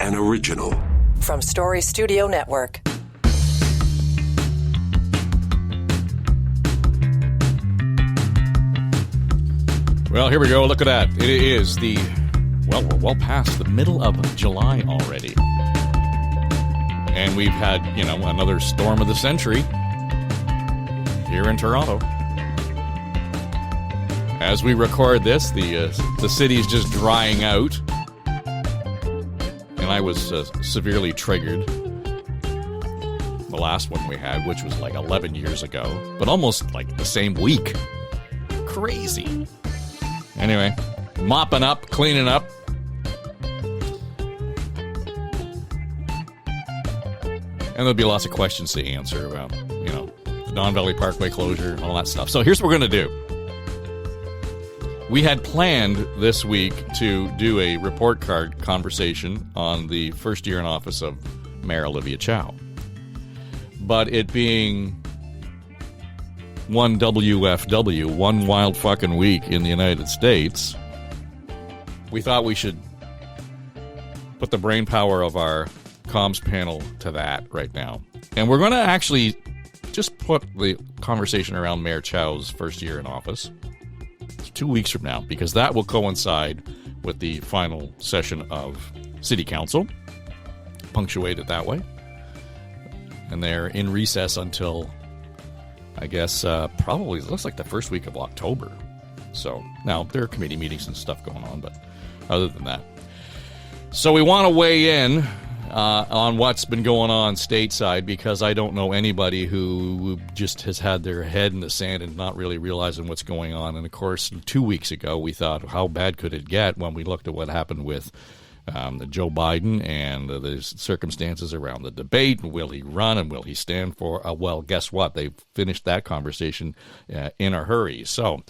an original. From Story Studio Network. Well, here we go. Look at that. It is we're well past the middle of July already. And we've had, another storm of the century here in Toronto. As we record this, the city's just drying out. And I was severely triggered. The last one we had, which was like 11 years ago, but almost like the same week. Crazy. Anyway, mopping up, cleaning up. And there'll be lots of questions to answer about, the Don Valley Parkway closure and all that stuff. So here's what we're going to do. We had planned this week to do a report card conversation on the first year in office of Mayor Olivia Chow. But it being one WFW, one wild fucking week in the United States, we thought we should put the brain power of our comms panel to that right now. And we're going to actually just put the conversation around Mayor Chow's first year in office 2 weeks from now, because that will coincide with the final session of City Council, punctuated that way. And they're in recess until, I guess, probably it looks like the first week of October. So now there are committee meetings and stuff going on, but other than that. So we want to weigh in on what's been going on stateside, because I don't know anybody who just has had their head in the sand and not really realizing what's going on. And of course, 2 weeks ago, we thought, how bad could it get when we looked at what happened with Joe Biden and the circumstances around the debate. Will he run and will he stand for? Well, guess what? They finished that conversation in a hurry. So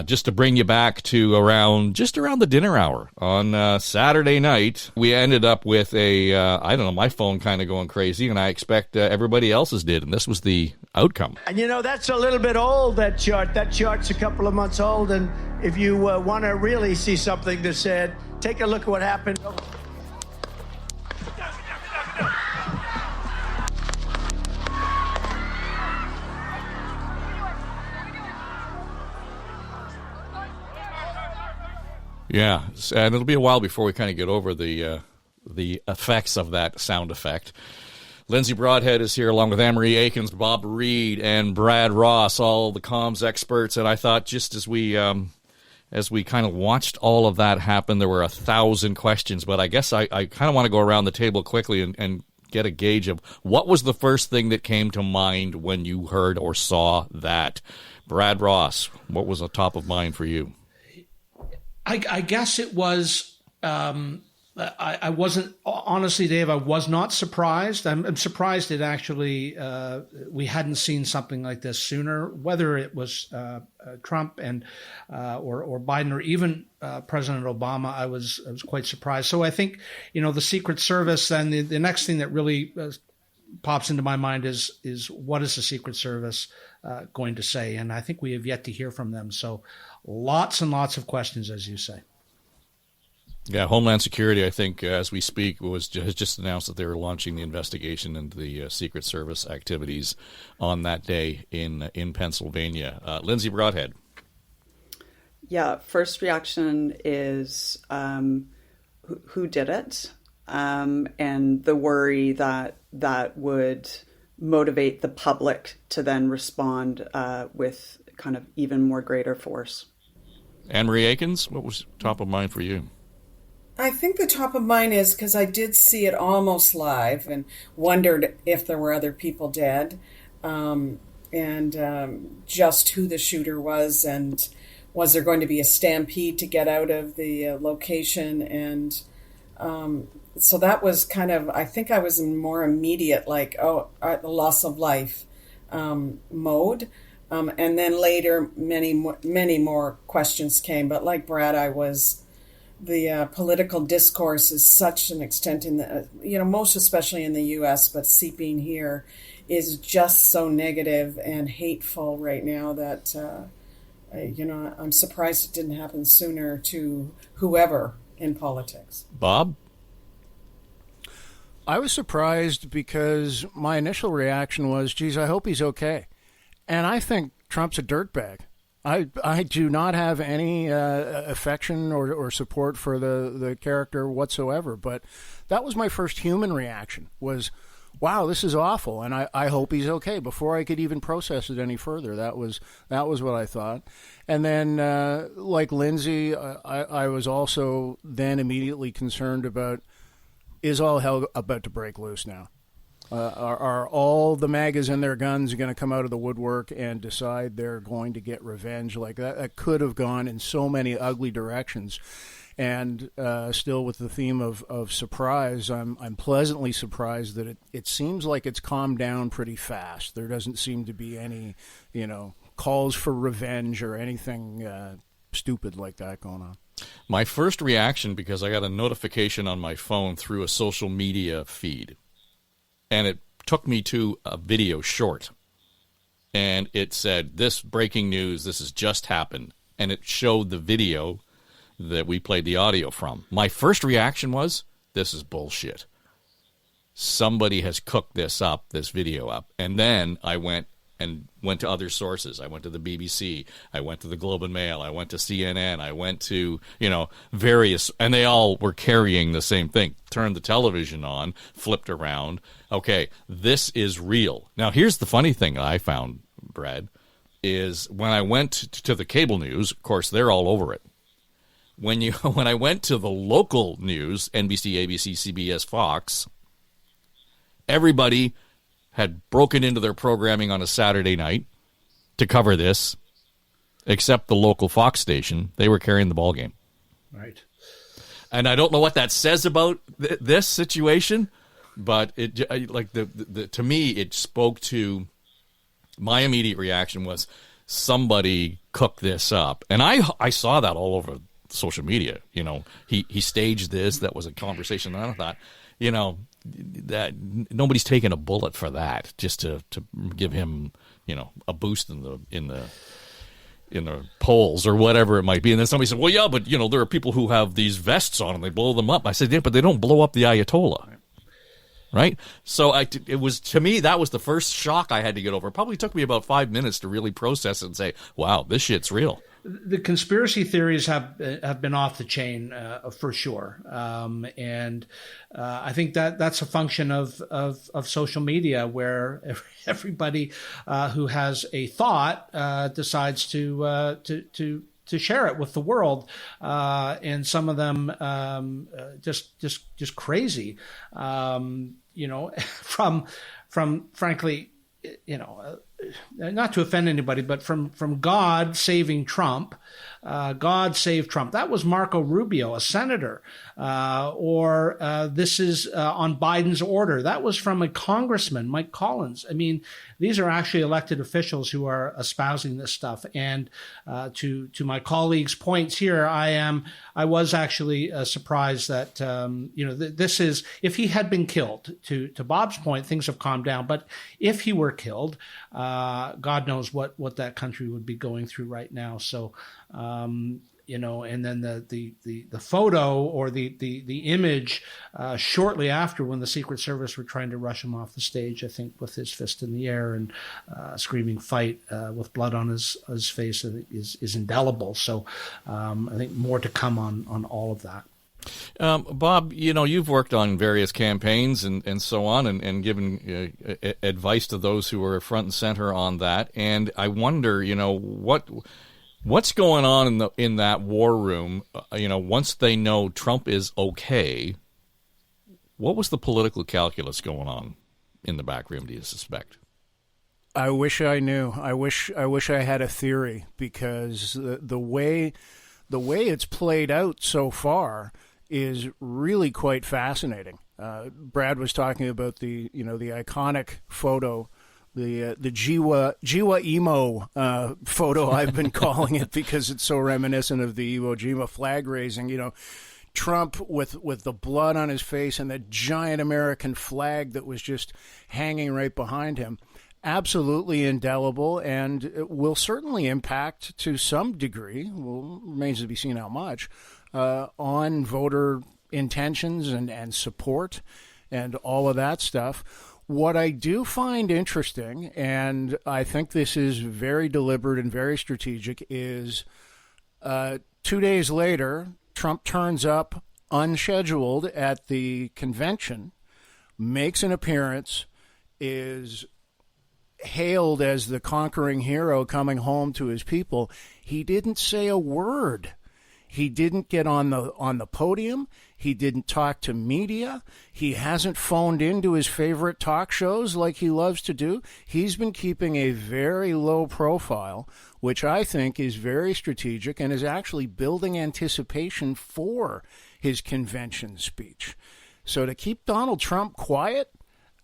just to bring you back to around the dinner hour on Saturday night, we ended up with my phone kind of going crazy, and I expect everybody else's did. And this was the outcome. And that's a little bit old, that chart. That chart's a couple of months old. And if you want to really see something that said, take a look at what happened. Yeah, and it'll be a while before we kind of get over the effects of that sound effect. Lindsay Broadhead is here along with Marie Aikins, Bob Reid, and Brad Ross, all the comms experts. And I thought, just as we kind of watched all of that happen, there were 1,000 questions. But I guess I kind of want to go around the table quickly and get a gauge of what was the first thing that came to mind when you heard or saw that. Brad Ross, what was on top of mind for you? I guess it was, I wasn't, honestly, Dave, I was not surprised. I'm surprised it actually, we hadn't seen something like this sooner, whether it was Trump and or Biden or even President Obama. I was quite surprised. So I think, the Secret Service, and the next thing that really pops into my mind is what is the Secret Service going to say? And I think we have yet to hear from them. So lots and lots of questions, as you say. Yeah, Homeland Security, I think, as we speak, has just announced that they were launching the investigation into the Secret Service activities on that day in Pennsylvania. Lindsay Broadhead. Yeah, first reaction is who did it, and the worry that would motivate the public to then respond with kind of even more greater force. Marie Aikins, what was top of mind for you? I think the top of mind is because I did see it almost live and wondered if there were other people dead, and just who the shooter was, and was there going to be a stampede to get out of the location. And so that was kind of, I think I was in more immediate, like, the loss of life mode. And then later, many more questions came. But like Brad, the political discourse is such an extent in the, most especially in the U.S., but seeping here, is just so negative and hateful right now that, I'm surprised it didn't happen sooner to whoever in politics. Bob? I was surprised because my initial reaction was, geez, I hope he's okay. And I think Trump's a dirtbag. I do not have any affection or support for the character whatsoever. But that was my first human reaction was, wow, this is awful, and I hope he's okay. Before I could even process it any further, that was what I thought. And then, like Lindsay, I was also then immediately concerned about, is all hell about to break loose now? Are all the MAGAs and their guns going to come out of the woodwork and decide they're going to get revenge? Like that could have gone in so many ugly directions. And still with the theme of surprise, I'm pleasantly surprised that it seems like it's calmed down pretty fast. There doesn't seem to be any, calls for revenge or anything stupid like that going on. My first reaction, because I got a notification on my phone through a social media feed, and it took me to a video short, and it said, this breaking news, this has just happened, and it showed the video that we played the audio from. My first reaction was, this is bullshit. Somebody has cooked this video up. And then I went to other sources. I went to the BBC. I went to the Globe and Mail. I went to CNN. I went to, various, and they all were carrying the same thing. Turned the television on, flipped around. Okay, this is real. Now, here's the funny thing I found, Brad, is when I went to the cable news, of course, they're all over it. When I went to the local news, NBC, ABC, CBS, Fox, everybody had broken into their programming on a Saturday night to cover this, except the local Fox station. They were carrying the ball game. Right. And I don't know what that says about this situation, but to me, it spoke to my immediate reaction was somebody cooked this up. And I saw that all over social media. He staged this. That was a conversation. And I thought, that nobody's taking a bullet for that, just to give him, a boost in the polls or whatever it might be. And then somebody said, well, yeah, but there are people who have these vests on and they blow them up. I said, yeah, but they don't blow up the Ayatollah. Right? So it was, to me, that was the first shock I had to get over. It probably took me about 5 minutes to really process it and say, wow, this shit's real. The conspiracy theories have been off the chain for sure, and I think that's a function of social media, where everybody who has a thought decides to share it with the world, and some of them just crazy, from frankly, not to offend anybody, but from God saving Trump, God save Trump. That was Marco Rubio, a senator, or this is on Biden's order. That was from a congressman, Mike Collins. I mean, these are actually elected officials who are espousing this stuff. And to my colleagues' points here, I was actually surprised that this is, if he had been killed. To Bob's point, things have calmed down. But if he were killed, God knows what that country would be going through right now. So. And then the photo or the image shortly after, when the Secret Service were trying to rush him off the stage, I think with his fist in the air and screaming fight with blood on his face, is indelible. So I think more to come on all of that. Bob, you've worked on various campaigns and so on, and given advice to those who are front and center on that. And I wonder, what's going on in that war room? Once they know Trump is okay, what was the political calculus going on in the back room, do you suspect? I wish I knew. I wish I had a theory, because the way it's played out so far is really quite fascinating. Brad was talking about the iconic photo, the Jiwa Emo photo, I've been calling it, because it's so reminiscent of the Iwo Jima flag raising. Trump with the blood on his face and the giant American flag that was just hanging right behind him. Absolutely indelible, and it will certainly impact to some degree, remains to be seen how much, on voter intentions and support. and all of that stuff. What I do find interesting, and I think this is very deliberate and very strategic, is 2 days later, Trump turns up unscheduled at the convention, makes an appearance, is hailed as the conquering hero coming home to his people. He didn't say a word. He didn't get on the podium. He didn't talk to media. He hasn't phoned into his favorite talk shows like he loves to do. He's been keeping a very low profile, which I think is very strategic and is actually building anticipation for his convention speech. So to keep Donald Trump quiet,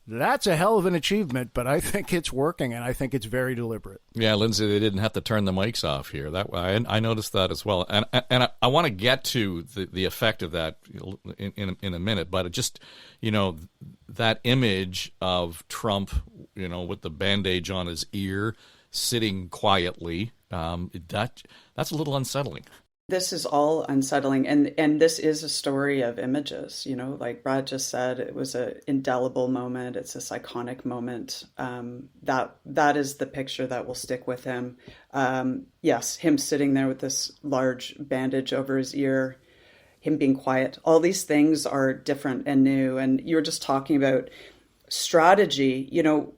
that's a hell of an achievement, but I think it's working, and I think it's very deliberate. Yeah, Lindsay, they didn't have to turn the mics off here. I noticed that as well, and I want to get to the effect of that in a minute. But it just, that image of Trump, with the bandage on his ear, sitting quietly, that's a little unsettling. This is all unsettling, and this is a story of images. Like Brad just said, it was an indelible moment. It's this iconic moment. That is the picture that will stick with him. Yes, him sitting there with this large bandage over his ear, him being quiet. All these things are different and new. And you were just talking about strategy.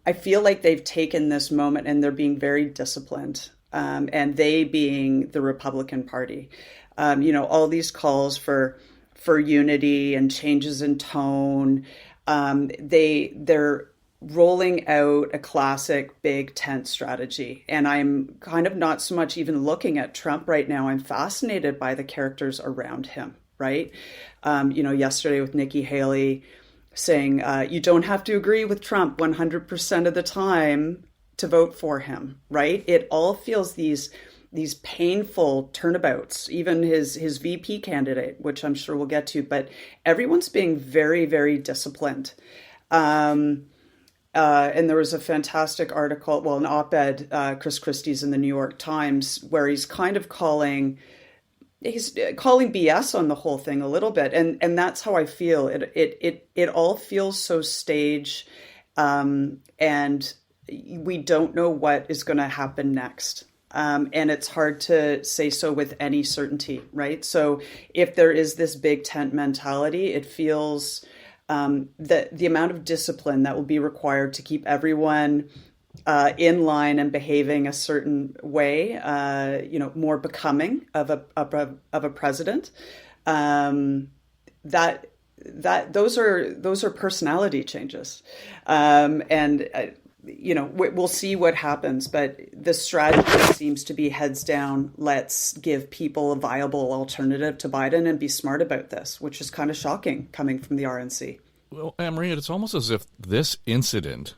I feel like they've taken this moment and they're being very disciplined. And they being the Republican Party, all these calls for unity and changes in tone. They're rolling out a classic big tent strategy. And I'm kind of not so much even looking at Trump right now. I'm fascinated by the characters around him, right? Yesterday with Nikki Haley saying, you don't have to agree with Trump 100% of the time to vote for him, right? It all feels these painful turnabouts, even his VP candidate, which I'm sure we'll get to, but everyone's being very, very disciplined. And there was a fantastic article, an op-ed, Chris Christie's in the New York Times, where he's kind of calling BS on the whole thing a little bit. And that's how I feel. It all feels so staged, and we don't know what is going to happen next. And it's hard to say so with any certainty, right? So if there is this big tent mentality, it feels that the amount of discipline that will be required to keep everyone in line and behaving a certain way, more becoming of a president, those are personality changes. We'll see what happens, but the strategy seems to be heads down. Let's give people a viable alternative to Biden and be smart about this, which is kind of shocking coming from the RNC. Well, Marie, it's almost as if this incident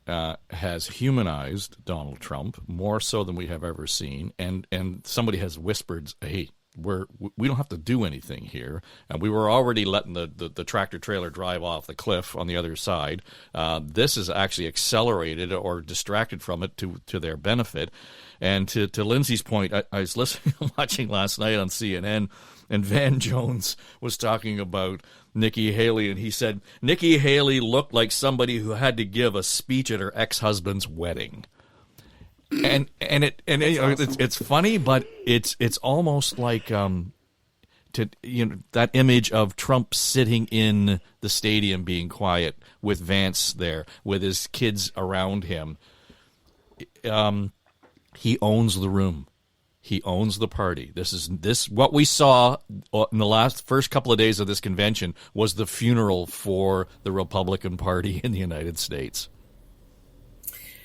has humanized Donald Trump more so than we have ever seen, and somebody has whispered, "Hey, we don't have to do anything here," and we were already letting the tractor trailer drive off the cliff on the other side. This is actually accelerated or distracted from it to their benefit. And to Lindsay's point, I was watching last night on CNN, and Van Jones was talking about Nikki Haley, and he said Nikki Haley looked like somebody who had to give a speech at her ex-husband's wedding. And it's funny, but it's almost like that image of Trump sitting in the stadium being quiet with Vance there with his kids around him. He owns the room. He owns the party. What we saw in the first couple of days of this convention was the funeral for the Republican Party in the United States.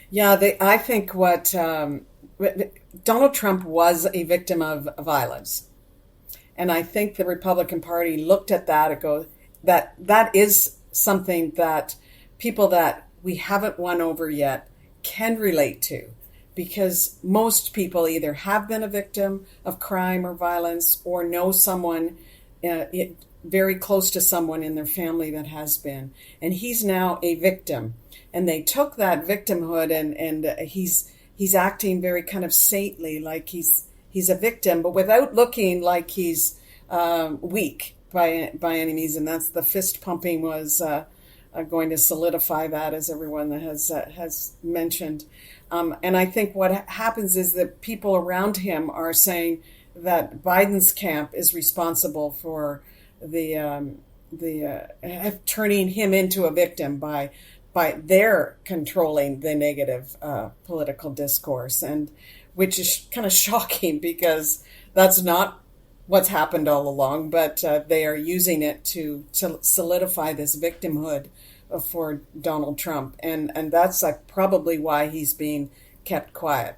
Yeah, I think what Donald Trump was a victim of violence. And I think the Republican Party looked at that and go, that is something that people that we haven't won over yet can relate to. Because most people either have been a victim of crime or violence or know someone very close to someone in their family that has been. And he's now a victim. And they took that victimhood and he's acting very kind of saintly, like he's a victim, but without looking like he's weak by any means. And that's the fist pumping was going to solidify that, as everyone has mentioned. And I think what happens is that people around him are saying that Biden's camp is responsible for the turning him into a victim by their controlling the negative political discourse, and which is kind of shocking because that's not what's happened all along, but they are using it to solidify this victimhood for Donald Trump, and that's probably why he's being kept quiet.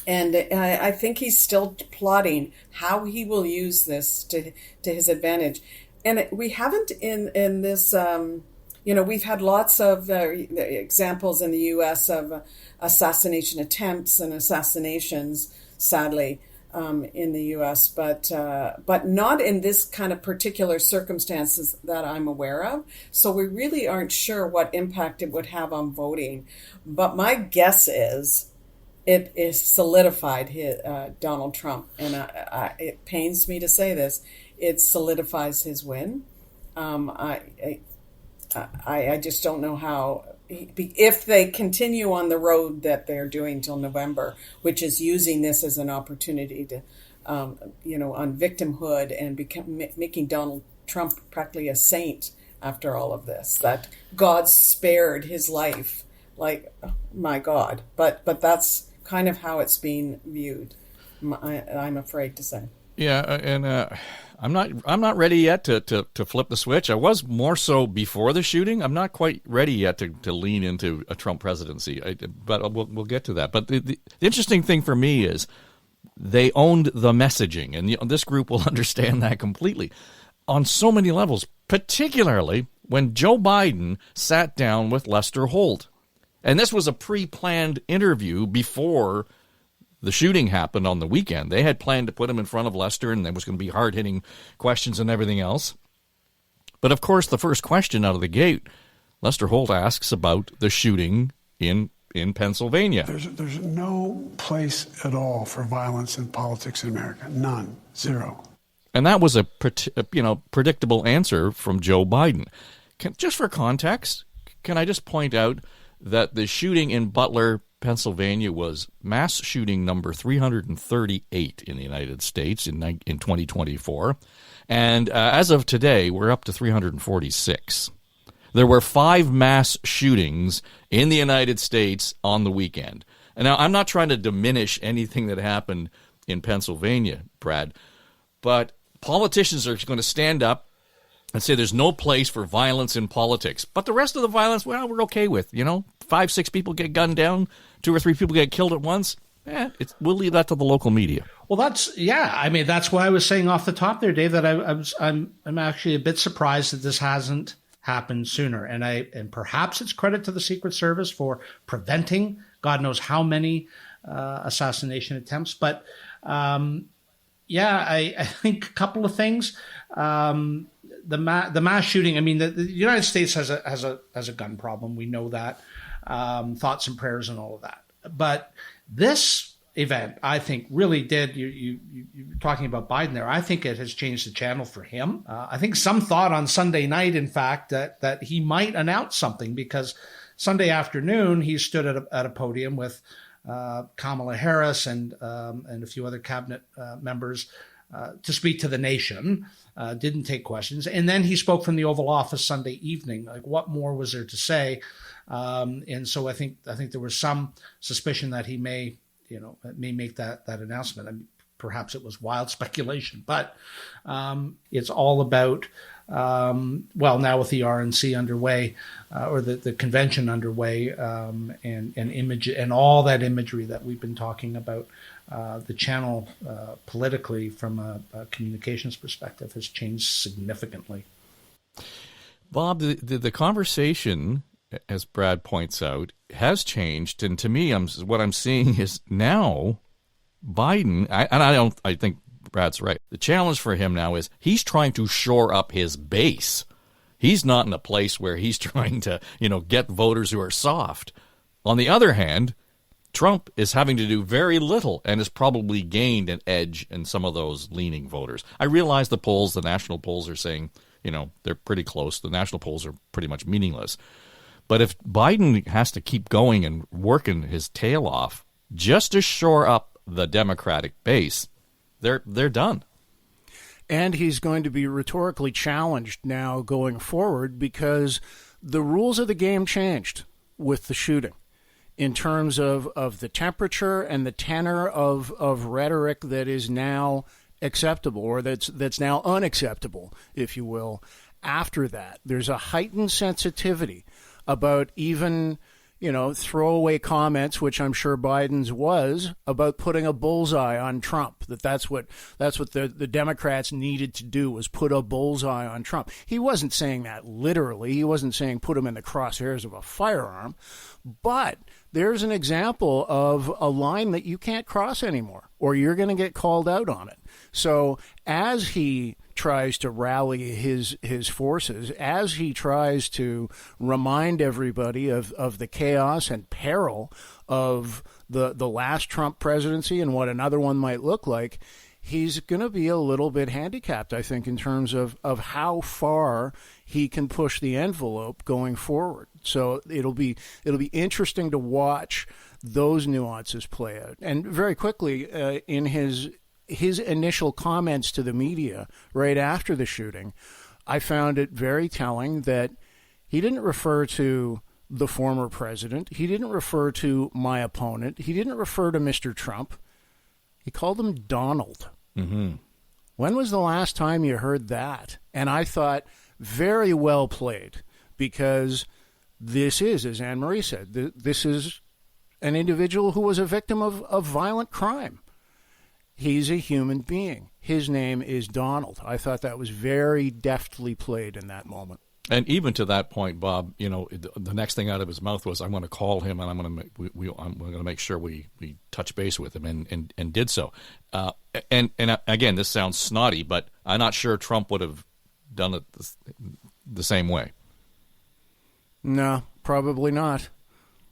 And I think he's still plotting how he will use this to his advantage. And we haven't in this, we've had lots of examples in the U.S. of assassination attempts and assassinations, sadly, in the U.S., but not in this kind of particular circumstances that I'm aware of. So we really aren't sure what impact it would have on voting. But my guess is it is solidified Donald Trump, and it pains me to say this. It solidifies his win. I just don't know how. If they continue on the road that they're doing till November, which is using this as an opportunity to, on victimhood and making Donald Trump practically a saint after all of this, that God spared his life, like, oh, my God. But that's kind of how it's being viewed, I'm afraid to say. Yeah, and I'm not ready yet to flip the switch. I was more so before the shooting. I'm not quite ready yet to lean into a Trump presidency, but we'll get to that. But the interesting thing for me is they owned the messaging, and this group will understand that completely on so many levels, particularly when Joe Biden sat down with Lester Holt. And this was a pre-planned interview before the shooting happened on the weekend. They had planned to put him in front of Lester, and there was going to be hard-hitting questions and everything else. But, of course, the first question out of the gate, Lester Holt asks about the shooting in Pennsylvania. There's no place at all for violence in politics in America. None. Zero. And that was a predictable answer from Joe Biden. Just for context, can I just point out that the shooting in Butler, Pennsylvania was mass shooting number 338 in the United States in 2024. And as of today, we're up to 346. There were 5 mass shootings in the United States on the weekend. And now, I'm not trying to diminish anything that happened in Pennsylvania, Brad, but politicians are going to stand up and say there's no place for violence in politics. But the rest of the violence, well, we're okay with. 5, 6 people get gunned down, 2 or 3 people get killed at once. We'll leave that to the local media. Well, that's why I was saying off the top there, Dave, that I'm actually a bit surprised that this hasn't happened sooner. And perhaps it's credit to the Secret Service for preventing God knows how many assassination attempts. But I think a couple of things. The mass shooting. I mean, the United States has a gun problem. We know that. Thoughts and prayers and all of that. But this event, I think, really did. You're talking about Biden there. I think it has changed the channel for him. I think some thought on Sunday night, in fact, that he might announce something, because Sunday afternoon he stood at a podium with Kamala Harris and a few other cabinet members to speak to the nation. Didn't take questions. And then he spoke from the Oval Office Sunday evening. Like, what more was there to say? And so I think there was some suspicion that he may make that announcement. I mean, perhaps it was wild speculation, but it's all about, now with the RNC underway, or the convention underway, and image and all that imagery that we've been talking about, the channel politically from a communications perspective has changed significantly. Bob, the conversation, as Brad points out, has changed, and to me, what I'm seeing is now Biden, I think Brad's right. The challenge for him now is he's trying to shore up his base. He's not in a place where he's trying to, get voters who are soft. On the other hand, Trump is having to do very little and has probably gained an edge in some of those leaning voters. I realize the national polls are saying they're pretty close. The national polls are pretty much meaningless. But if Biden has to keep going and working his tail off just to shore up the Democratic base, they're done. And he's going to be rhetorically challenged now going forward because the rules of the game changed with the shooting in terms of the temperature and the tenor of rhetoric that is now acceptable, or that's now unacceptable, if you will. After that, there's a heightened sensitivity about even, throwaway comments, which I'm sure Biden's was, about putting a bullseye on Trump. That's what the Democrats needed to do, was put a bullseye on Trump. He wasn't saying that literally. He wasn't saying put him in the crosshairs of a firearm. But there's an example of a line that you can't cross anymore, or you're going to get called out on it. So as he tries to rally his forces, as he tries to remind everybody of the chaos and peril of the last Trump presidency and what another one might look like, he's going to be a little bit handicapped, I think, in terms of how far he can push the envelope going forward. So it'll be interesting to watch those nuances play out. And very quickly, in his initial comments to the media right after the shooting, I found it very telling that he didn't refer to the former president. He didn't refer to my opponent. He didn't refer to Mr. Trump. He called him Donald. Mm-hmm. When was the last time you heard that? And I thought, very well played, because this is, as Anne Marie said, this is an individual who was a victim of violent crime. He's a human being. His name is Donald. I thought that was very deftly played in that moment. And even to that point, Bob, the next thing out of his mouth was, "I'm going to call him, and I'm going to make sure we touch base with him," and did so. And again, this sounds snotty, but I'm not sure Trump would have done it the same way. No, probably not.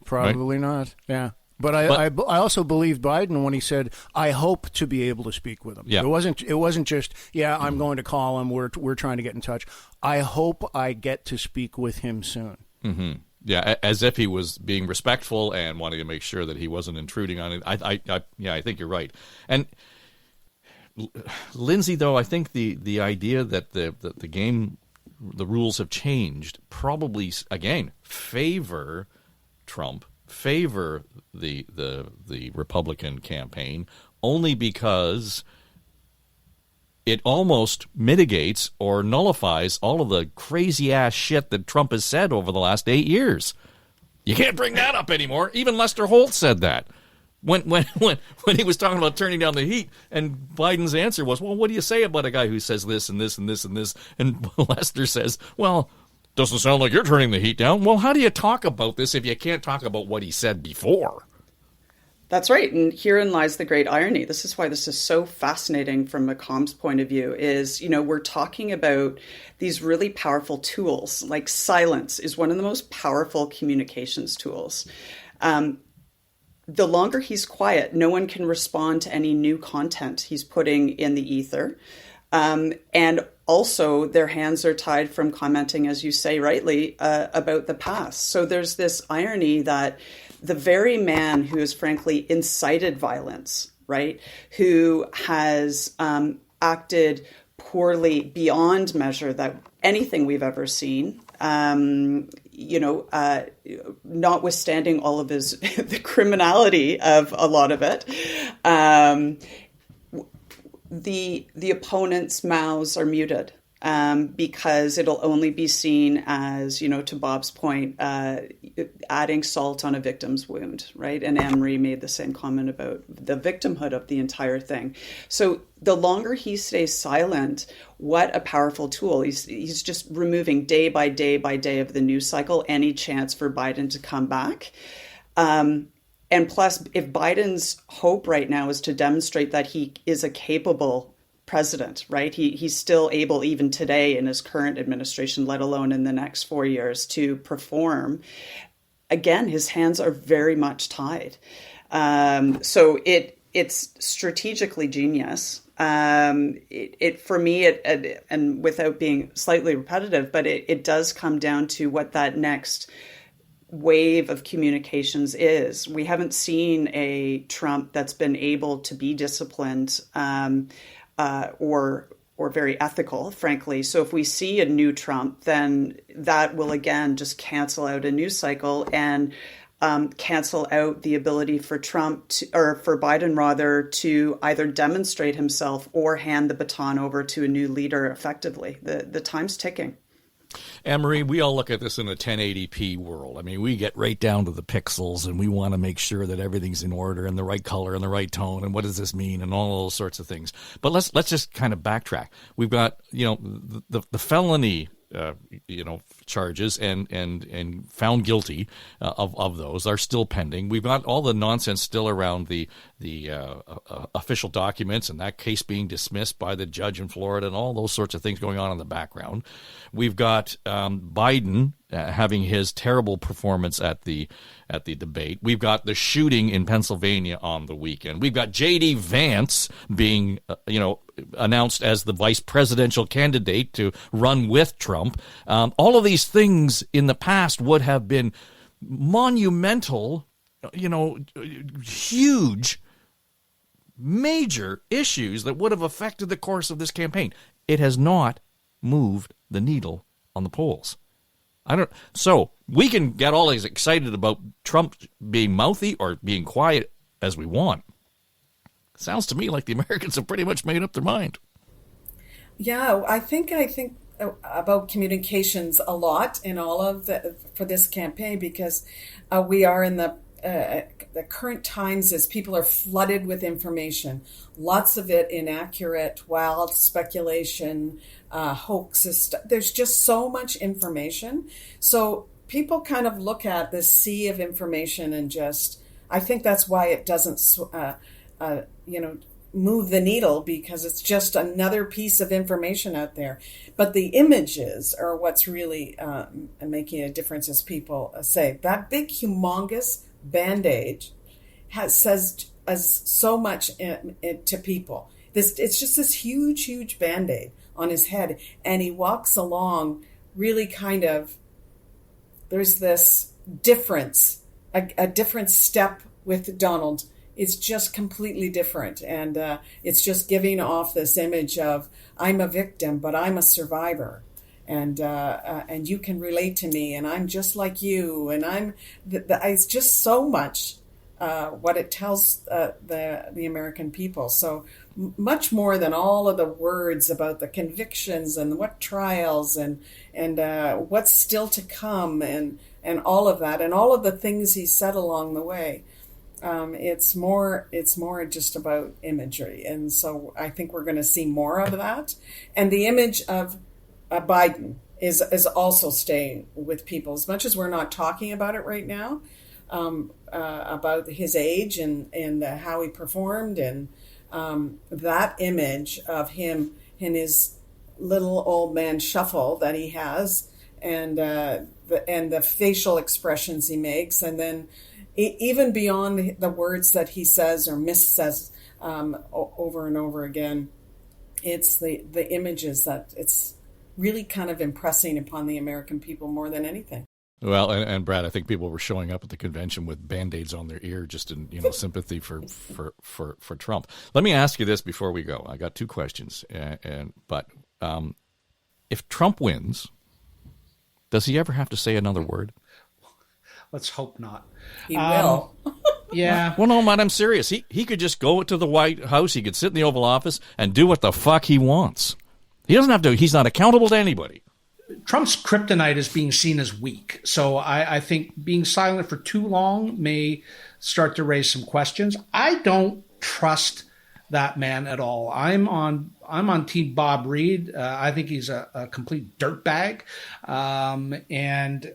Probably not. Yeah. But I also believed Biden when he said, "I hope to be able to speak with him." Yeah. It wasn't just, I'm going to call him. We're trying to get in touch. I hope I get to speak with him soon. Mm-hmm. Yeah, as if he was being respectful and wanting to make sure that he wasn't intruding on it. I think you're right. And Lindsay, though, I think the idea that the game, the rules have changed, probably again favor Trump, favor the Republican campaign, only because it almost mitigates or nullifies all of the crazy ass shit that Trump has said over the last 8 years. You can't bring that up anymore. Even Lester Holt said that when he was talking about turning down the heat, and Biden's answer was, "Well, what do you say about a guy who says this and this and this and this?" And Lester says, "Well, doesn't sound like you're turning the heat down." Well, how do you talk about this if you can't talk about what he said before? That's right. And herein lies the great irony. This is why this is so fascinating from a comms point of view is, we're talking about these really powerful tools, like silence is one of the most powerful communications tools. The longer he's quiet, no one can respond to any new content he's putting in the ether. And also their hands are tied from commenting, as you say rightly, about the past. So there's this irony that the very man who has frankly incited violence, right, who has acted poorly beyond measure that anything we've ever seen, notwithstanding all of the criminality of a lot of it, the opponent's mouths are muted because it'll only be seen as, to Bob's point, adding salt on a victim's wound, right? And Anne-Marie made the same comment about the victimhood of the entire thing. So the longer he stays silent, what a powerful tool. He's just removing day by day by day of the news cycle any chance for Biden to come back. And plus, if Biden's hope right now is to demonstrate that he is a capable president, right? He's still able, even today in his current administration, let alone in the next 4 years, to perform. Again, his hands are very much tied. So it's strategically genius. For me, and without being slightly repetitive, but it does come down to what that next wave of communications is. We haven't seen a Trump that's been able to be disciplined or very ethical, frankly. So if we see a new Trump, then that will again just cancel out a news cycle and cancel out the ability for for Biden rather, to either demonstrate himself or hand the baton over to a new leader effectively. The time's ticking. Anne-Marie, we all look at this in a 1080p world. I mean, we get right down to the pixels, and we want to make sure that everything's in order and the right color and the right tone, and what does this mean, and all those sorts of things. But let's just kind of backtrack. We've got, the felony charges and found guilty of those are still pending. We've got all the nonsense still around the official documents and that case being dismissed by the judge in Florida and all those sorts of things going on in the background. We've got Biden having his terrible performance at the debate. We've got the shooting in Pennsylvania on the weekend. We've got J.D. Vance being, announced as the vice presidential candidate to run with Trump. All of these things in the past would have been monumental, huge, major issues that would have affected the course of this campaign. It has not moved the needle on the polls. So we can get all as excited about Trump being mouthy or being quiet as we want. Sounds to me like the Americans have pretty much made up their mind. Yeah, I think about communications a lot in all of for this campaign, because we are in the current times as people are flooded with information, lots of it inaccurate, wild speculation, hoaxes. There's just so much information. So people kind of look at this sea of information and I think that's why it doesn't, move the needle, because it's just another piece of information out there. But the images are what's really making a difference, as people say. That big, humongous Band-Aid says so much to people. It's just this huge, huge Band-Aid on his head, and he walks along really kind of, there's this difference, a different step with Donald. It's just completely different, and it's just giving off this image of, I'm a victim, but I'm a survivor, and you can relate to me, and I'm just like you, and it's just so much what it tells the American people. So much more than all of the words about the convictions and what trials and what's still to come and all of that, and all of the things he said along the way. It's more just about imagery, and so I think we're going to see more of that. And the image of Biden is also staying with people, as much as we're not talking about it right now, about his age and how he performed, and that image of him in his little old man shuffle that he has, and the facial expressions he makes, and then even beyond the words that he says or missays over and over again, it's the images that it's really kind of impressing upon the American people more than anything. Well, and Brad, I think people were showing up at the convention with Band-Aids on their ear, just in sympathy for Trump. Let me ask you this before we go. I got two questions, but if Trump wins, does he ever have to say another word? Let's hope not. He will. Yeah. Well, no, man, I'm serious. He could just go to the White House. He could sit in the Oval Office and do what the fuck he wants. He doesn't have to. He's not accountable to anybody. Trump's kryptonite is being seen as weak. So I think being silent for too long may start to raise some questions. I don't trust that man at all. I'm on Team Bob Reid. I think he's a complete dirtbag, and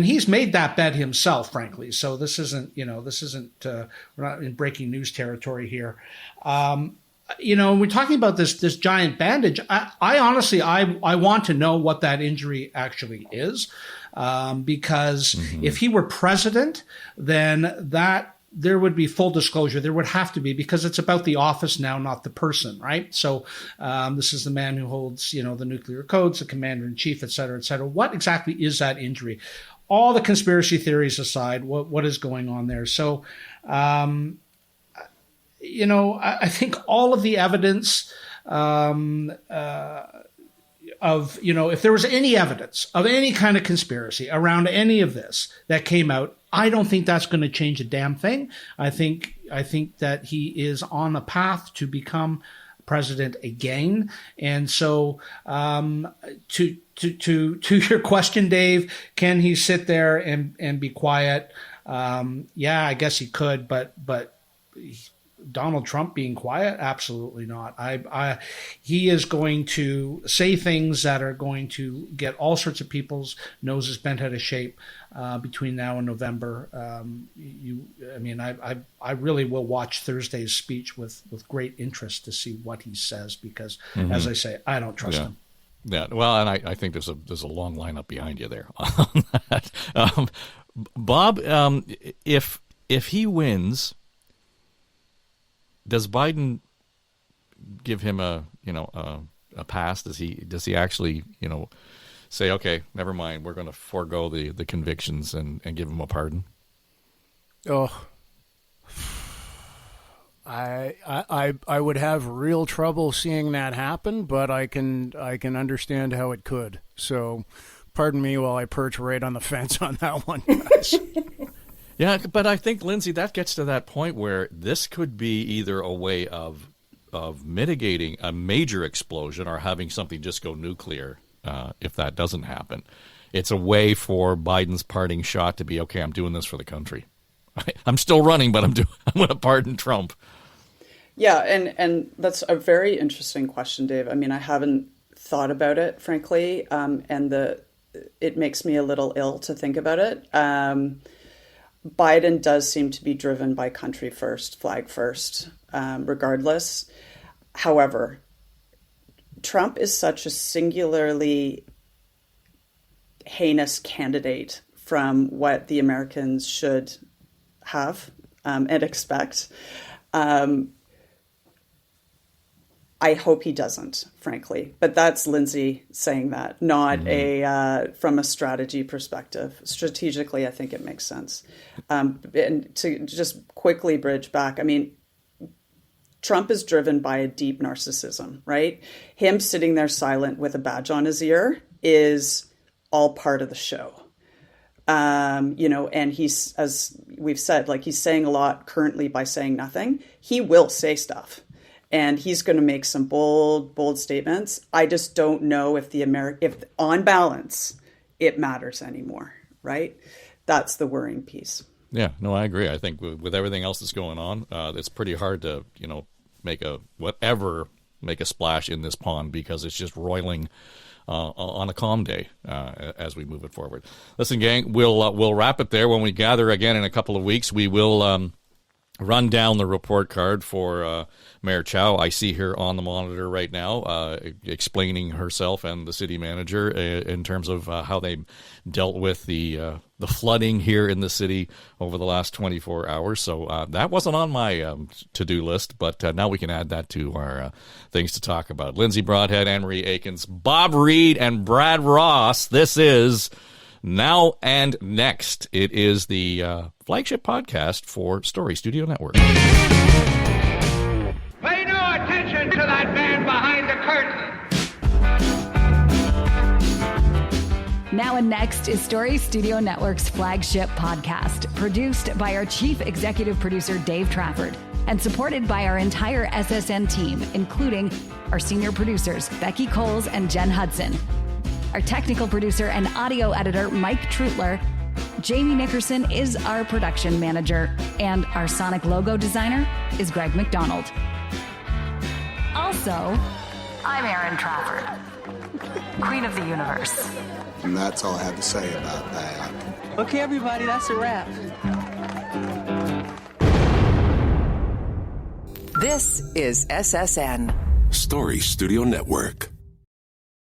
he's made that bet himself, frankly. So this isn't we're not in breaking news territory here. We're talking about this giant bandage. I honestly want to know what that injury actually is, because if he were president, then that there would be full disclosure. There would have to be, because it's about the office now, not the person, right? So this is the man who holds, the nuclear codes, the commander in chief, et cetera, et cetera. What exactly is that injury? All the conspiracy theories aside, what is going on there? So, I think all of the evidence if there was any evidence of any kind of conspiracy around any of this that came out, I don't think that's going to change a damn thing. I think that he is on a path to become president again. And so, to your question, Dave, can he sit there and be quiet? Yeah, I guess he could, but Donald Trump being quiet? Absolutely not. He is going to say things that are going to get all sorts of people's noses bent out of shape between now and November. I really will watch Thursday's speech with great interest to see what he says, because, as I say, I don't trust him. Yeah, well, and I think there's a long lineup behind you there on that. Bob, if he wins, does Biden give him a pass? Does he actually say, okay, never mind, we're going to forego the convictions and give him a pardon? Oh, I would have real trouble seeing that happen, but I can understand how it could. So, pardon me while I perch right on the fence on that one. Yeah, but I think, Lindsay, that gets to that point where this could be either a way of mitigating a major explosion or having something just go nuclear if that doesn't happen. It's a way for Biden's parting shot to be, okay, I'm doing this for the country. I'm still running, but I'm going to pardon Trump. Yeah, and that's a very interesting question, Dave. I mean, I haven't thought about it, frankly, and it makes me a little ill to think about it. Biden does seem to be driven by country first, flag first, regardless. However, Trump is such a singularly heinous candidate from what the Americans should have and expect. I hope he doesn't, frankly. But that's Lindsay saying that, not from a strategy perspective. Strategically, I think it makes sense. And to just quickly bridge back, I mean, Trump is driven by a deep narcissism, right? Him sitting there silent with a badge on his ear is all part of the show. And he's, as we've said, like, he's saying a lot currently by saying nothing. He will say stuff. And he's going to make some bold statements. I just don't know if if on balance it matters anymore, right? That's the worrying piece. Yeah, no, I agree. I think with everything else that's going on, it's pretty hard to make a splash in this pond, because it's just roiling on a calm day as we move it forward. Listen, gang, we'll wrap it there. When we gather again in a couple of weeks, we will run down the report card for Mayor Chow. I see her on the monitor right now explaining herself and the city manager in terms of how they dealt with the flooding here in the city over the last 24 hours. So that wasn't on my to-do list, but now we can add that to our things to talk about. Lindsay Broadhead and Marie Aikins, Bob Reid, and Brad Ross. This is Now and Next. It is the flagship podcast for Story Studio Network. Pay no attention to that man behind the curtain. Now and Next is Story Studio Network's flagship podcast, produced by our chief executive producer, Dave Trafford, and supported by our entire SSN team, including our senior producers, Becky Coles and Jen Hudson, our technical producer and audio editor, Mike Trutler. Jamie Nickerson is our production manager, and our sonic logo designer is Greg McDonald. Also, I'm Aaron Trafford, Queen of the Universe. And that's all I have to say about that. Okay, everybody, that's a wrap. This is SSN. Story Studio Network.